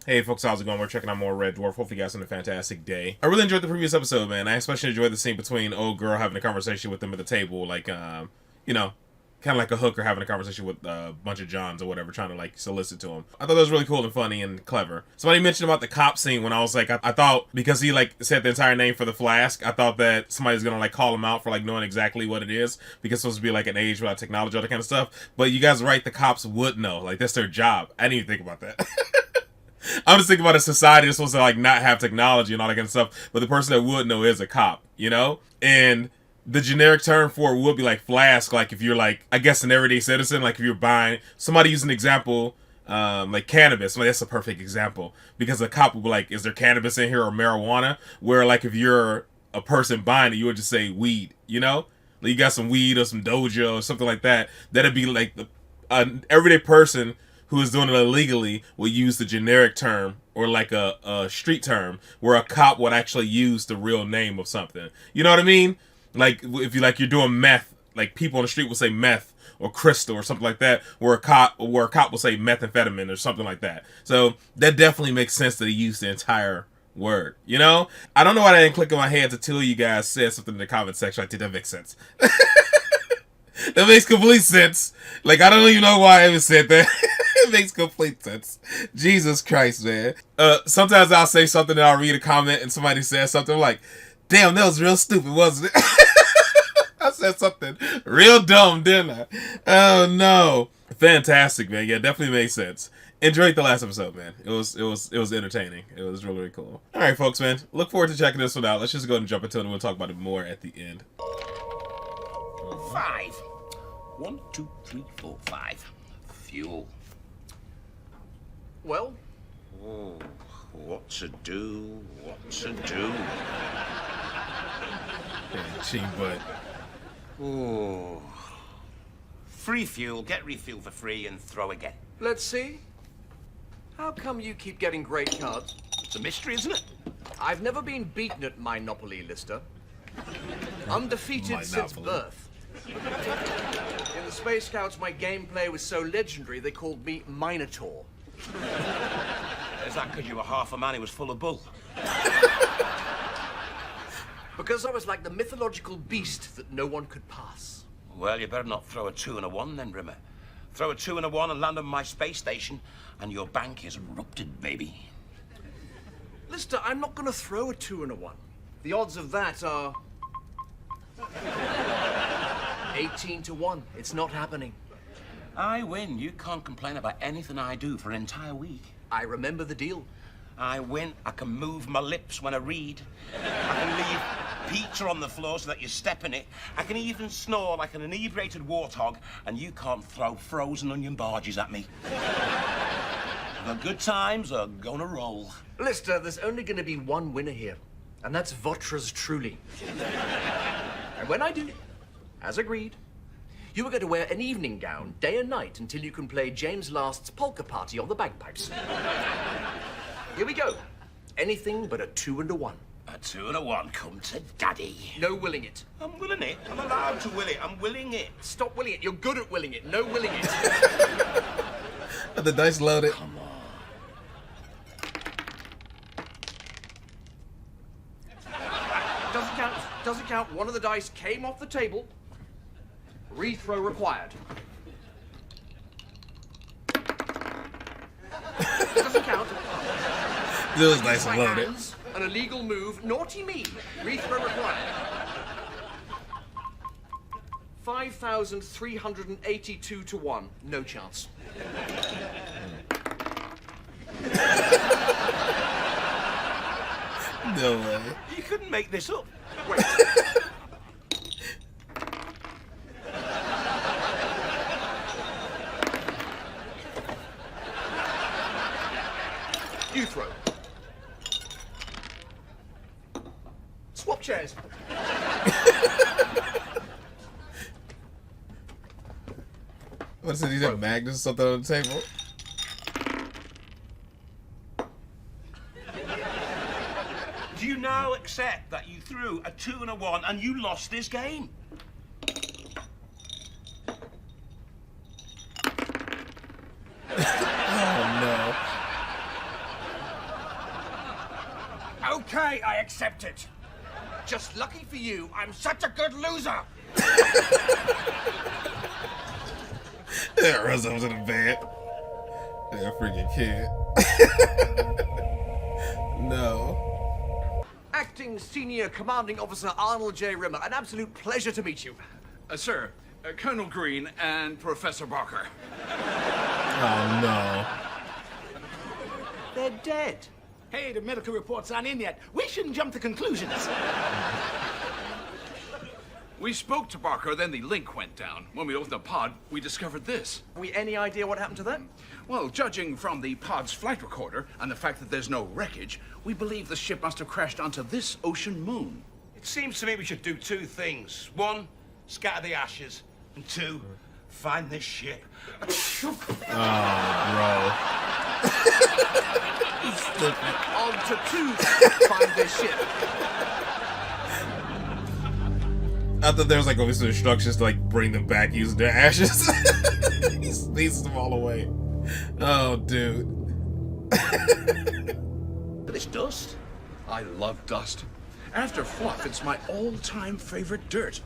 Hey folks, how's it going? We're checking out more Red Dwarf. Hopefully you guys had a fantastic day. I really enjoyed the previous episode, man. I especially enjoyed the scene between old girl having a conversation with them at the table, like, you know, kind of like a hooker having a conversation with a bunch of Johns or whatever, trying to like solicit to him. I thought that was really cool and funny and clever. Somebody mentioned about the cop scene when I was like, I thought because he like said the entire name for the flask, I thought that somebody's gonna like call him out for like knowing exactly what it is because it's supposed to be like an age without technology, all that kind of stuff. But you guys are right, the cops would know. Like that's their job. I didn't even think about that. I'm just thinking about a society that's supposed to like not have technology and all that kind of stuff, but the person that would know is a cop, you know? And the generic term for it would be like flask, like if you're like, I guess an everyday citizen, like if you're buying, somebody used an example, like cannabis, well, that's a perfect example, because a cop would be like, is there cannabis in here or marijuana? Where like if you're a person buying it, you would just say weed, you know? Like you got some weed or some doja or something like that, that'd be like the everyday person who is doing it illegally will use the generic term or like a street term where a cop would actually use the real name of something. You know what I mean? Like if you like you're doing meth, like people on the street will say meth or crystal or something like that, where a cop will say methamphetamine or something like that. So that definitely makes sense that he used the entire word. You know? I don't know why that didn't click in my head until you guys said something in the comment section. I think that makes sense. That makes complete sense. Like I don't even know why I even said that. It makes complete sense. Jesus Christ, man. Sometimes I'll say something and I'll read a comment and somebody says something like, damn, that was real stupid, wasn't it? I said something real dumb, didn't I? Oh no. Fantastic, man. Yeah, definitely made sense. Enjoyed the last episode, man. It was entertaining. It was really, really cool. Alright, folks, man. Look forward to checking this one out. Let's just go ahead and jump into it and we'll talk about it more at the end. 5. 1, 2, 3, 4, 5. Fuel. Well? Oh, what to do, what to do. Cheap butt. Oh. Free fuel, get refuel for free and throw again. Let's see. How come you keep getting great cards? It's a mystery, isn't it? I've never been beaten at Monopoly, Lister. Undefeated since birth. In the Space Scouts, my gameplay was so legendary, they called me Minotaur. Is that because you were half a man who was full of bull? Because I was like the mythological beast that no one could pass. Well, you better not throw a 2 and a 1 then, Rimmer. Throw a 2 and a 1 and land on my space station, and your bank is erupted, baby. Lister, I'm not going to throw a 2 and a 1. The odds of that are 18 to 1. It's not happening. I win. You can't complain about anything I do for an entire week. I remember the deal. I win. I can move my lips when I read. I can leave pizza on the floor so that you step in it. I can even snore like an inebriated warthog, and you can't throw frozen onion barges at me. The good times are gonna roll. Lister, there's only going to be one winner here, and that's Votra's truly. And when I do, as agreed, you are going to wear an evening gown day and night until you can play James Last's polka party on the bagpipes. Here we go. Anything but a 2 and a 1. A 2 and a 1, come to daddy. No willing it. I'm willing it. I'm allowed to will it. I'm willing it. Stop willing it. You're good at willing it. No willing it. The dice loaded. Come on. Doesn't count. Doesn't count. One of the dice came off the table. Rethrow required. Doesn't count. Those dice are loaded. Hands, an illegal move. Naughty me. Rethrow required. 5,382 to 1. No chance. No way. You couldn't make this up. Wait. You throw. Swap chairs. What is it? He's have Magnus or something on the table? Do you now accept that you threw a 2 and a 1 and you lost this game? Okay, I accept it. Just lucky for you, I'm such a good loser. Yeah, runs up to the bed. That freaking kid. No. Acting Senior Commanding Officer Arnold J. Rimmer, an absolute pleasure to meet you. Sir, Colonel Green and Professor Barker. Oh no. They're dead. Hey, the medical reports aren't in yet. We shouldn't jump to conclusions. We spoke to Barker, then the link went down. When we opened the pod, we discovered this. Have we any idea what happened to them? Well, judging from the pod's flight recorder and the fact that there's no wreckage, we believe the ship must have crashed onto this ocean moon. It seems to me we should do two things. One, scatter the ashes. And two, find this ship. Bro. On to two, find this ship. I thought there was like gonna be some instructions to like bring them back using their ashes. He sneezes them all away. Oh, dude. But it's dust. I love dust. After fluff, it's my all-time favorite dirt.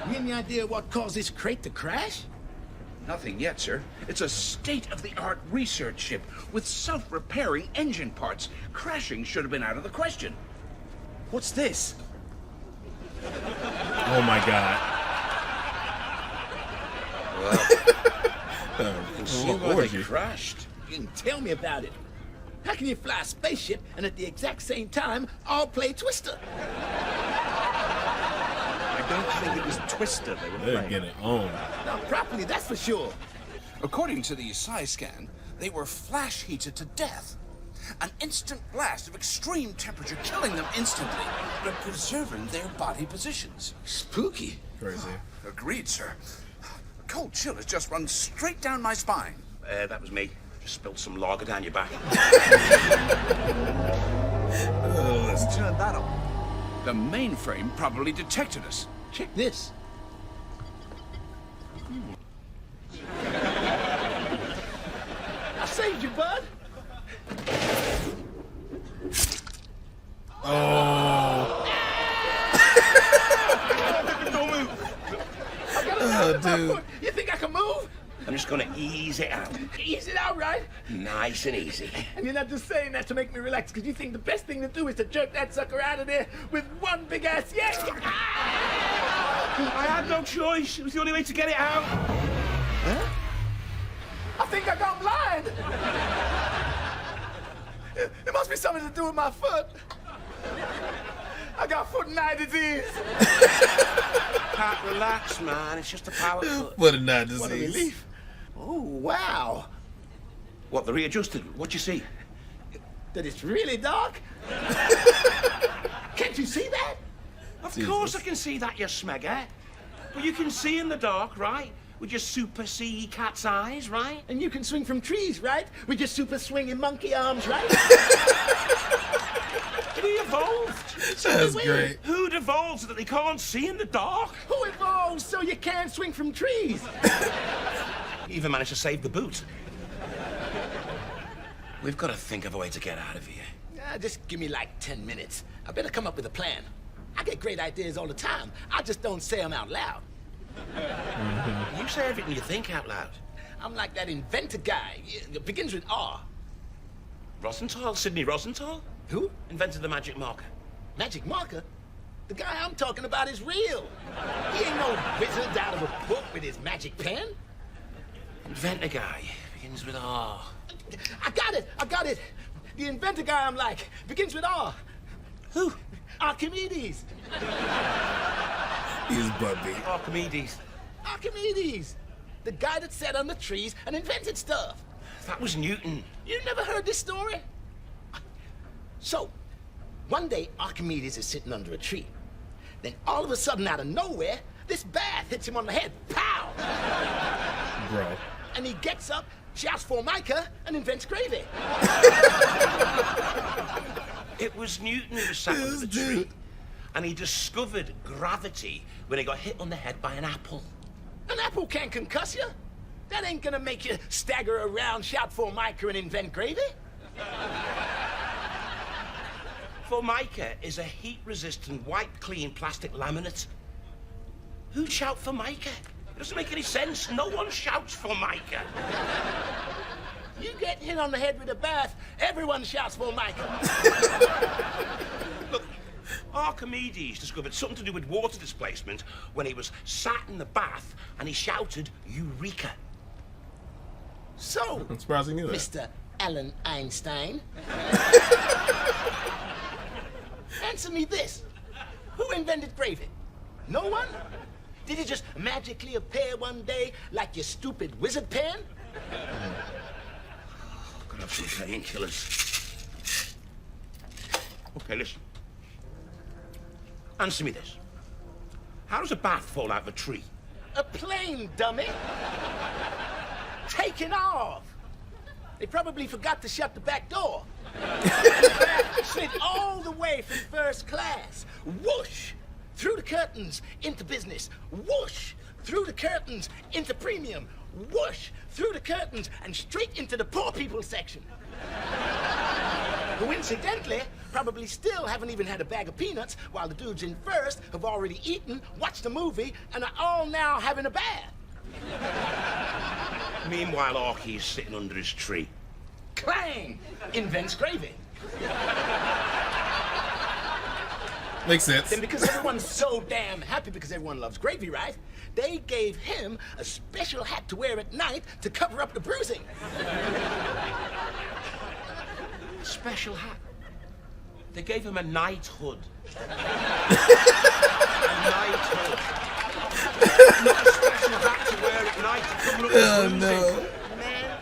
You any idea what caused this crate to crash? Nothing yet, sir. It's a state-of-the-art research ship with self-repairing engine parts. Crashing should have been out of the question. What's this? Oh my god. Well, you can see What why was they you? crashed. You can tell me about it. How can you fly a spaceship and at the exact same time all play Twister? I don't think it was Twister they were They're playing. getting on. Not properly, that's for sure. According to the psi scan, they were flash heated to death. An instant blast of extreme temperature killing them instantly, but preserving their body positions. Spooky. Crazy. Agreed, sir. A cold chill has just run straight down my spine. That was me. Just spilled some lager down your back. Oh, let's Turn that on. The mainframe probably detected us. Check this. I saved you, bud. Oh. Don't move. Oh, dude. You think I can move? I'm just gonna ease it out. Ease it out, right? Nice and easy. And you're not just saying that to make me relax, because you think the best thing to do is to jerk that sucker out of there with one big ass yank. I had no choice. It was the only way to get it out. I think I got blind. It must be something to do with my foot. I got foot and eye disease. Can't relax, man. It's just a power cut. What a nut What a disease. relief. Oh, wow. What, the readjusted? What'd you see? That it's really dark? Can't you see that? Of Jesus. course I can see that, you smegger. But you can see in the dark, right? With your super sea cat's eyes, right? And you can swing from trees, right? With your super swinging monkey arms, right? We evolved. That's great. Who'd evolved so that they can't see in the dark? Who evolved so you can't swing from trees? You even managed to save the boot. We've got to think of a way to get out of here. Just give me like 10 minutes. I better come up with a plan. I get great ideas all the time. I just don't say them out loud. You say everything you think out loud. I'm like that inventor guy. It begins with R. Rosenthal, Sidney Rosenthal? Who? Invented the magic marker. Magic marker? The guy I'm talking about is real. He ain't no wizard out of a book with his magic pen. Inventor guy. Begins with R. I got it. The inventor guy I'm like begins with R. Who? Archimedes. He's bumpy. Archimedes. Archimedes. The guy that sat on the trees and invented stuff. That was Newton. You never heard this story? So, one day Archimedes is sitting under a tree. Then all of a sudden, out of nowhere, this bath hits him on the head. Pow! Bro. And he gets up, shouts for Micah, and invents gravy. It was Newton who was sat under the tree. And he discovered gravity when he got hit on the head by an apple. An apple can't concuss you. That ain't gonna make you stagger around, shout for Micah, and invent gravy. Formica is a heat-resistant, white-clean plastic laminate. Who'd shout Formica? It doesn't make any sense. No one shouts Formica. You get hit on the head with a bath, everyone shouts Formica. Look, Archimedes discovered something to do with water displacement when he was sat in the bath and he shouted Eureka. So, I'm surprised he knew that. Mr. Alan Einstein, answer me this. Who invented gravy? No one? Did it just magically appear one day like your stupid wizard pen? Gotta have some painkillers. Okay, listen. Answer me this. How does a bath fall out of a tree? A plane, dummy. Taking off. They probably forgot to shut the back door. Slid all the way from first class. Whoosh! Through the curtains into business. Whoosh! Through the curtains into premium. Whoosh! Through the curtains and straight into the poor people section. Who incidentally probably still haven't even had a bag of peanuts while the dudes in first have already eaten, watched a movie, and are all now having a bath. Meanwhile, Archie's sitting under his tree. Clang! Invents gravy. Makes sense. Then because everyone's so damn happy because everyone loves gravy, right? They gave him a special hat to wear at night to cover up the bruising. Special hat. They gave him a knighthood. A knighthood. Not a special hat to wear at night to cover up the bruising. No. Man,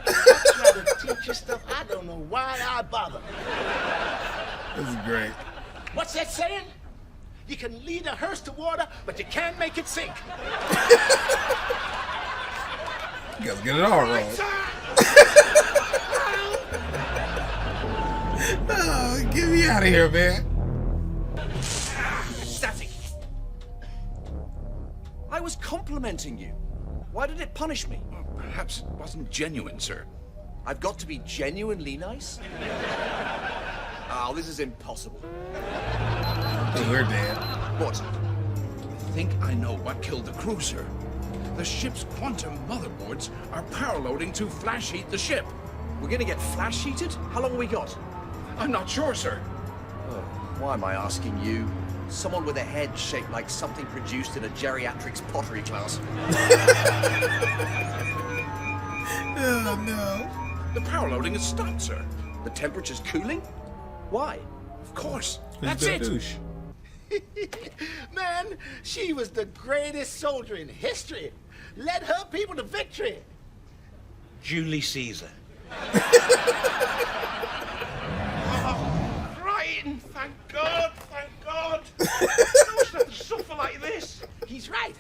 I try to teach you stuff. I don't know why I bother. This is great. What's that saying? You can lead a hearse to water, but you can't make it sink. You guys get it all wrong. Oh, get me out of here, man. Static. I was complimenting you. Why did it punish me? Well, perhaps it wasn't genuine, sir. I've got to be genuinely nice? Oh, this is impossible. We're dead. What? I think I know what killed the crew, sir. The ship's quantum motherboards are power loading to flash heat the ship. We're gonna get flash heated? How long have we got? I'm not sure, sir. Oh, why am I asking you? Someone with a head shaped like something produced in a geriatrics pottery class. Oh, no. The power loading has stopped, sir. The temperature's cooling? Why? Of course. Who's That's the it. douche? Man, she was the greatest soldier in history. Led her people to victory. Julie Caesar. Crying, thank God, thank God. I wish I had to suffer like this. He's right.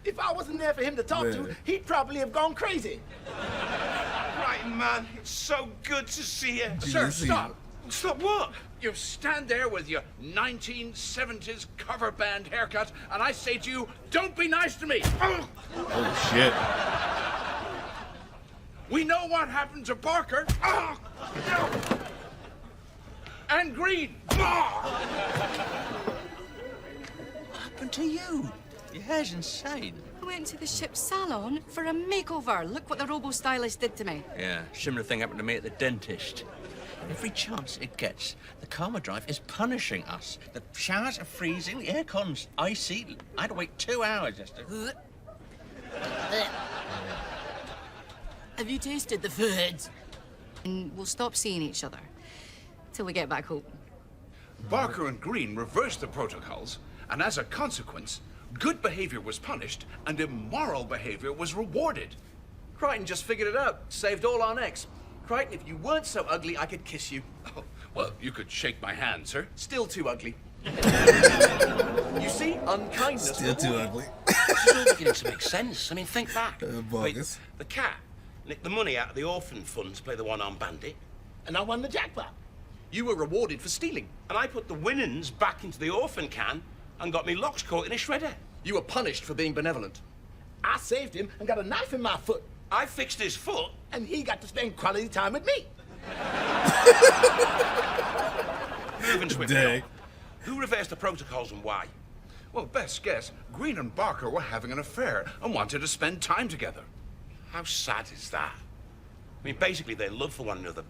If I wasn't there for him to talk to, he'd probably have gone crazy. Crying, man, it's so good to see you. Sir, stop. Stop what? You stand there with your 1970s cover band haircut, and I say to you, don't be nice to me. Oh, Oh, shit. we know what happened to Barker. Oh, no. And Green. Oh. What happened to you? Your hair's insane. I went to the ship's salon for a makeover. Look what the robo-stylist did to me. Yeah, similar thing happened to me at the dentist. Every chance it gets, the karma drive is punishing us. The showers are freezing, the aircon's icy. I had to wait 2 hours just to... Have you tasted the food? And we'll stop seeing each other till we get back home. Barker and Green reversed the protocols, and as a consequence, good behavior was punished and immoral behavior was rewarded. Crichton just figured it out. Saved all our necks. Crichton, if you weren't so ugly, I could kiss you. Oh, well, you could shake my hand, sir. Still too ugly. You see? Unkindness. Still too ugly. This is all beginning to make sense. I mean, think back. Bogus. The cat nicked the money out of the orphan fund to play the one-armed bandit, And I won the jackpot. You were rewarded for stealing. and I put the winnings back into the orphan can and got me locks caught in a shredder. You were punished for being benevolent. I saved him and got a knife in my foot. I fixed his foot. And he got to spend quality time with me. Moving swiftly Dang. on. Who reversed the protocols and why? Well, best guess, Green and Barker were having an affair and wanted to spend time together. How sad is that? I mean, basically, their love for one another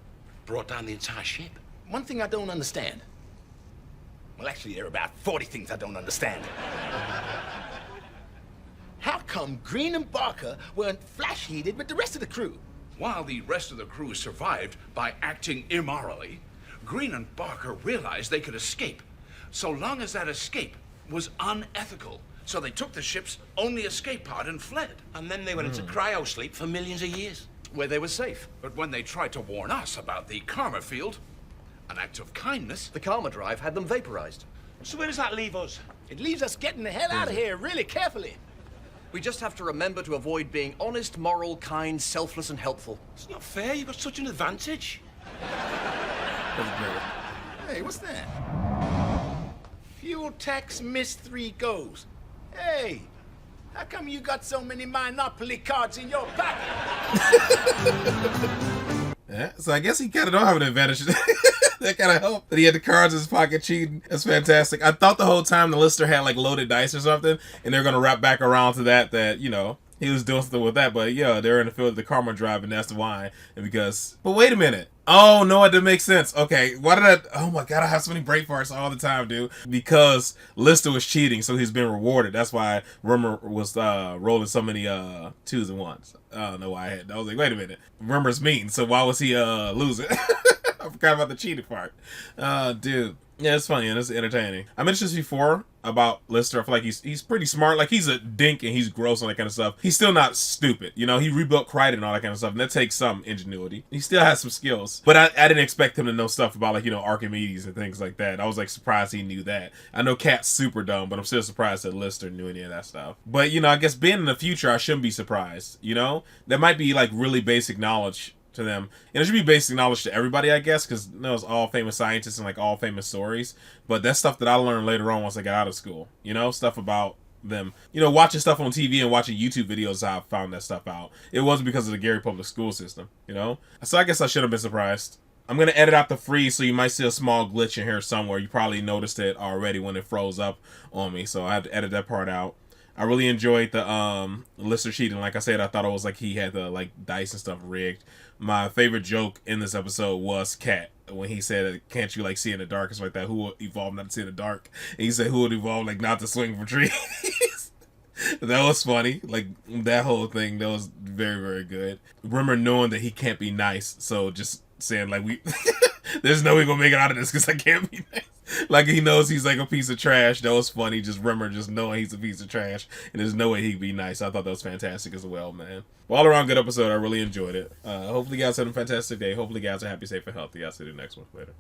brought down the entire ship. One thing I don't understand. Well, actually, there are about 40 things I don't understand. How come Green and Barker weren't flash heated with the rest of the crew? While the rest of the crew survived by acting immorally, Green and Barker realized they could escape, so long as that escape was unethical. So they took the ship's only escape pod and fled. And then they went into cryo sleep for millions of years. Where they were safe. But when they tried to warn us about the karma field, an act of kindness, The karma drive had them vaporized. So where does that leave us? It leaves us getting the hell out of here really carefully. We just have to remember to avoid being honest, moral, kind, selfless, and helpful. It's not fair. You've got such an advantage. Hey, what's that? Fuel tax missed 3 goes. Hey, how come you got so many Monopoly cards in your pocket? Yeah, so I guess he kind of don't have an advantage. That kind of helped that he had the cards in his pocket cheating. That's fantastic. I thought the whole time the lister had like loaded dice or something, and they're gonna wrap back around to that you know he was doing something with that. But yeah, they're in the field of the karma drive, and that's why. And because, but wait a minute. Oh no, it didn't make sense. Okay, why did I? Oh my god, I have so many break parts all the time, dude. Because Lister was cheating, so he's been rewarded. That's why Rimmer was rolling so many 2s and 1s. I don't know why I had. I was like, wait a minute, Rimmer's mean, so why was he losing? I forgot about the cheating part. Dude. Yeah, it's funny and it's entertaining. I mentioned this before about Lister. I feel like he's pretty smart. Like, he's a dink and he's gross and that kind of stuff. He's still not stupid. You know, he rebuilt Crichton and all that kind of stuff, and that takes some ingenuity. He still has some skills. But I didn't expect him to know stuff about, like, you know, Archimedes and things like that. I was, like, surprised he knew that. I know Cat's super dumb, but I'm still surprised that Lister knew any of that stuff. But, you know, I guess being in the future, I shouldn't be surprised, you know? That might be, like, really basic knowledge to them, and it should be basic knowledge to everybody, I guess, because those all famous scientists and like all famous stories. But that's stuff that I learned later on once I got out of school. You know, stuff about them. You know, watching stuff on TV and watching YouTube videos, I found that stuff out. It wasn't because of the Gary public school system. You know, so I guess I should have been surprised. I'm gonna edit out the freeze, so you might see a small glitch in here somewhere. You probably noticed it already when it froze up on me, so I had to edit that part out. I really enjoyed the Lister cheating. Like I said, I thought it was like he had the like dice and stuff rigged. My favorite joke in this episode was Cat, when he said, "Can't you like see in the dark?" or something like that. Who will evolve not to see in the dark? And he said, "Who would evolve like not to swing from trees?" That was funny. Like, that whole thing, that was very, very good. Rimmer knowing that he can't be nice, so just saying like, there's no way gonna make it out of this because I can't be nice. Like, he knows he's like a piece of trash. That was funny. Just Rimmer just knowing he's a piece of trash, and there's no way he'd be nice. I thought that was fantastic as well, man. Well, all around good episode. I really enjoyed it. Hopefully you guys had a fantastic day. Hopefully you guys are happy, safe, and healthy. I'll see you next one. Later.